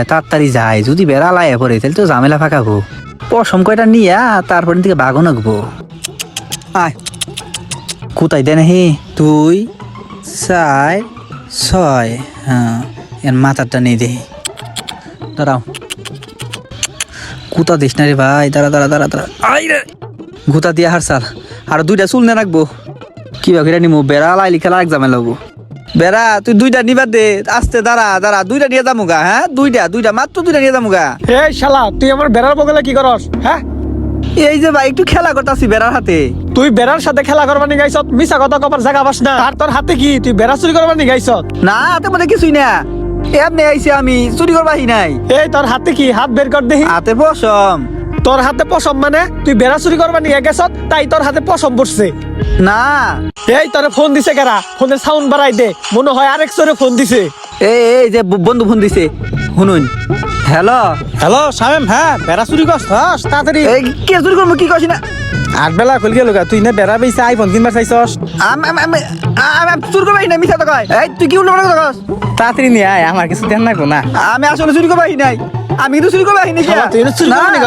তাড়াতাড়ি যায়, যদি বেড়া লাইয়া পড়ে তাহলে তো ঝামেলা ফাঁকাবো। পশম কয়টা নিয়া তারপর থেকে বাঘও নাকবো। আয় কোথায় দেন হে 2 4 6, হ্যাঁ এর মাথারটা নেই দে। দাঁড়াও, কুতা দিস না রে ভাই, দাঁড়া দাঁড়া দাঁড়া দাঁড়া। আই রে গুতা দিয়া হার সাল, আর 2টা চুল না রাখবো। কি বাকিরা নিমু, বেড়া লাইলি খেলা এক জামে লাগবো। বেড়া তুই 2টা নিবার দে, আস্তে দাঁড়া দাঁড়া, 2টা নিয়ে যামুগা। হ্যাঁ 2টা মাত্র 2টা নিয়ে যামুগা। এই শালা তুই আমার বেড়ার বগলে কি করস? হ্যাঁ এই যে ভাই একটু খেলা করতাছি বেড়ার হাতে। তুই বেড়ার সাথে খেলা করবার নি গাইছত, মিছা কথা কবার জায়গা পাস না। আর তোর হাতে কি, তুই বেড়া চুরি করবার নি গাইছত? না হাতে মধ্যে কিছুই না, এমনি আইছি আমি, চুরি করবাহি নাই। এই তোর হাতে কি, হাত বের কর দেখি। হাতে পশম। তোর হাতে পশম মানে তুই বেড়া চুরি করবার নিয়ে গেছত, তাই তোর হাতে পশম পড়ছে। না এই তোরে ফোন দিছে কেরা? ফোনের সাউন্ড বাড়াই দে, মনে হয় আরেক চোরে ফোন দিছে। এই যে বন্ধু ফোন দিছে, শুনুন। হ্যালো হ্যালো শামিম, হ্যাঁ বেড়া চুরি করছস? তাড়াতাড়ি এই কে চুরি করবো, কি কইছি না? আট বেলা খুল গেল গা, তুই না বেড়া বেইছে আইফোন কিনবার চাইছস? আমি চুরি করবাহি নাই, মিছা তো কয়। এই তুই কি উল্টো পাল্টা কথা কস? তাড়াতাড়ি নিয়ে আয়, আমার কিছু দেন না গো না। আমি আসলে চুরি করবাহি নাই, আমি কিন্তু চুরি করবাহি নাই। তুই চুরি করবি না?